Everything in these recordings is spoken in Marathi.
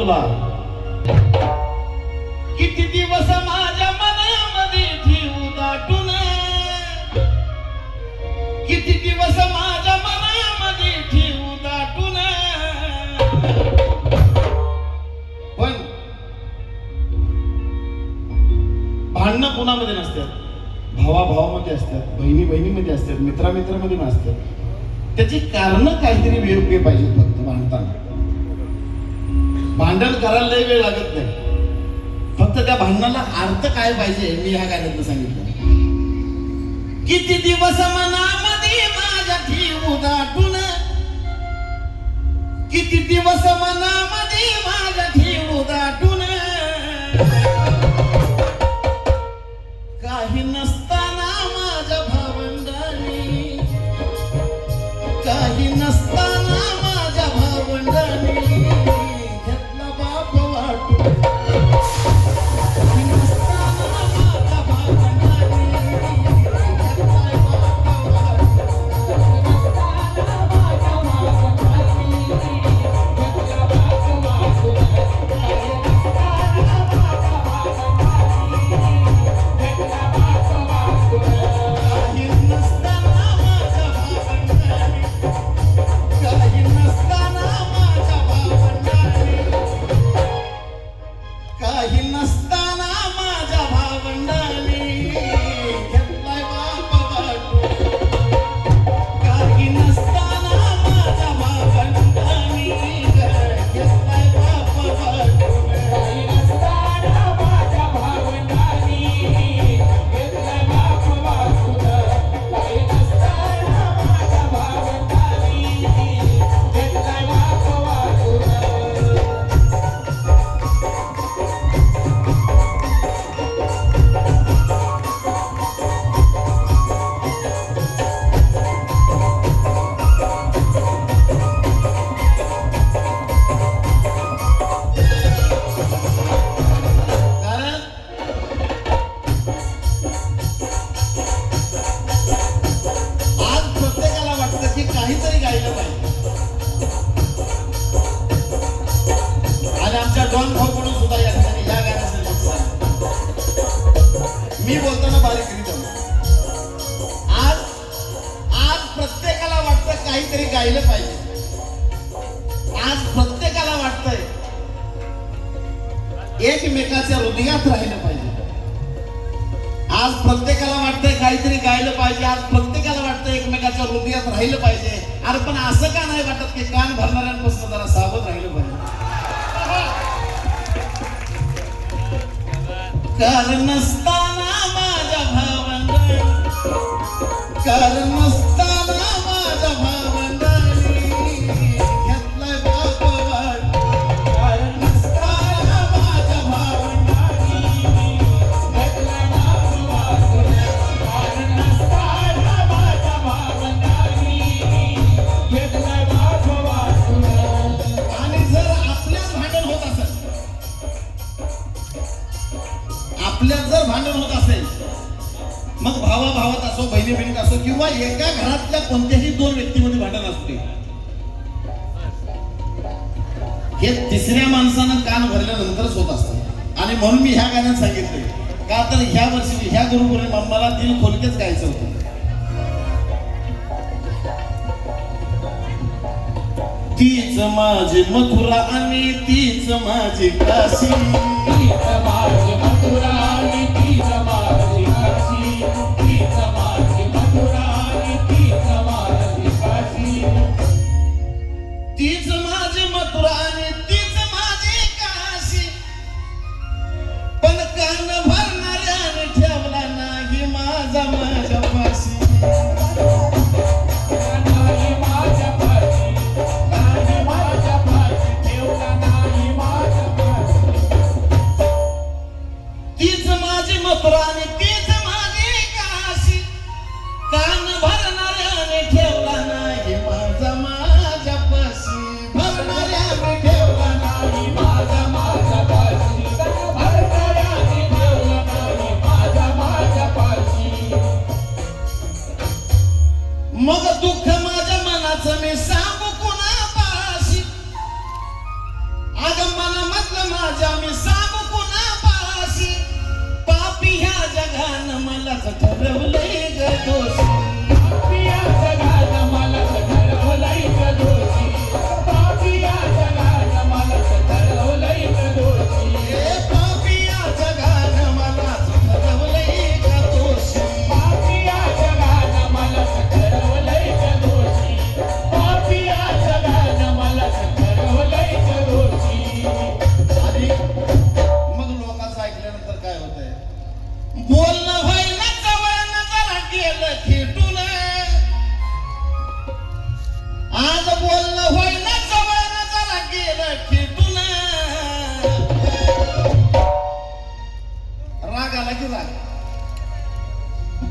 तुला. किती दिवस माझ्या मनामध्ये ठेवू दाटून, किती दिवस माझ्या मनामध्ये ठेवू दाटून. पण भांडणं कोणामध्ये नसतात, भावाभावामध्ये असतात, बहिणी बहिणीमध्ये असतात, मित्रामित्रामध्ये नसतात. त्याची कारण काहीतरी योग्य पाहिजे. फक्त भांडताना भांडण करायला लय वेळ लागत नाही. फक्त त्या भांडणाला अर्थ काय पाहिजे मी ह्या गाण्यात सांगितलं. किती दिवस मनामध्ये माझ्या ठेवू दाटून, किती दिवस मनामध्ये माझ्या ठेवू दाटून. काही नसताना माझ्या भावंडांनी, काही नसताना माझ्या भावंडांनी घेतला बाप वाटून. काही नसताना माझ्या भावंडांनी घेतला बाप मी बोलताना बारीक रिदम. आज प्रत्येकाला वाटतं काहीतरी गायलं पाहिजे. आज प्रत्येकाला वाटतंय एकमेकाच्या हृदयात राहिलं पाहिजे. आज प्रत्येकाला वाटतंय काहीतरी गायलं पाहिजे. आज प्रत्येकाला वाटतं एकमेकाच्या हृदयात राहिलं पाहिजे. अरे पण असं का नाही वाटत की कान भरणाऱ्यांपासून जरा सावध राहिलं पाहिजे. कारण नसताना माझ्या भावंडांनी, कारण नसताना माझ्या भावंडांनी घेतलाय बाप वाट. कारण नसताना माझ्या भावंडांनी घेतलाय बाप वाट. कारण नसताना माझ्या भावंडांनी घेतलाय बाप वाट. आणि जर आपल्यात भांडण होत असेल, आपल्यात जर भांडण होत असेल, मग भावाभावात असो, बहिणी बहिणीत असो, किंवा एका घरातल्या कोणत्याही दोन व्यक्तीमध्ये भांडण असते, हे तिसऱ्या माणसानं कान भरल्यानंतरच होत असतं. आणि म्हणून मी ह्या गाण्यात सांगितलंय का तर ह्या वर्षी ह्या गुरुपौर्णिमा मला दिल खोलकेच गायचं होतं. तीच माझी मथुरा आणि तीच माझी काशी, तीच माझी मथुरा आणि तीच माझी काशी, तीच माझी मथुरा आणि तीच माझी काशी, तीच माझी मथुरा आणि तीच माझी काशी. पण कान भरणाऱ्याने ठेवला नाही माझा माझ्या पाशी.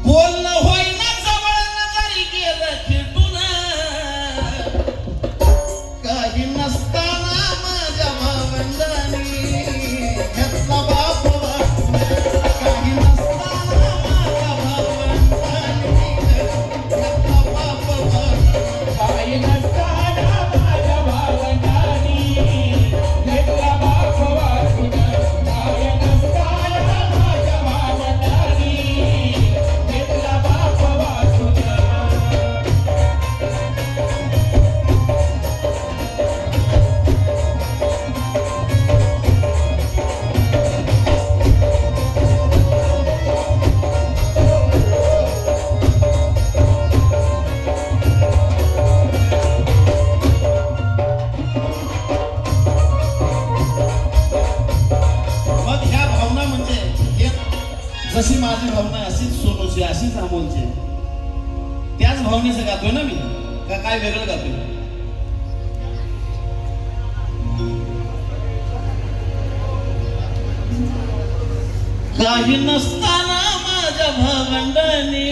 बोलणं होईना जवळ नजरी गेलं खेटून काही नसताना माझ्या भावंडांनी घेतला बाप वाटून काही नसताना माझ्या भावंडांनी घेतला बाप वाटून काही नसताना माझ्या भावंडांनी घेतला बाप वाटून काही नसताना माझ्या भावंडांनी घेतला बाप वाटून मग ह्या भावना म्हणजे जशी माझी भावना आहे अशीच सोनूची अशीच अमोलची त्याच भावनेचं गातोय ना मी का काय वेगळं गातोय काही नसताना माझ्या भावंडांनी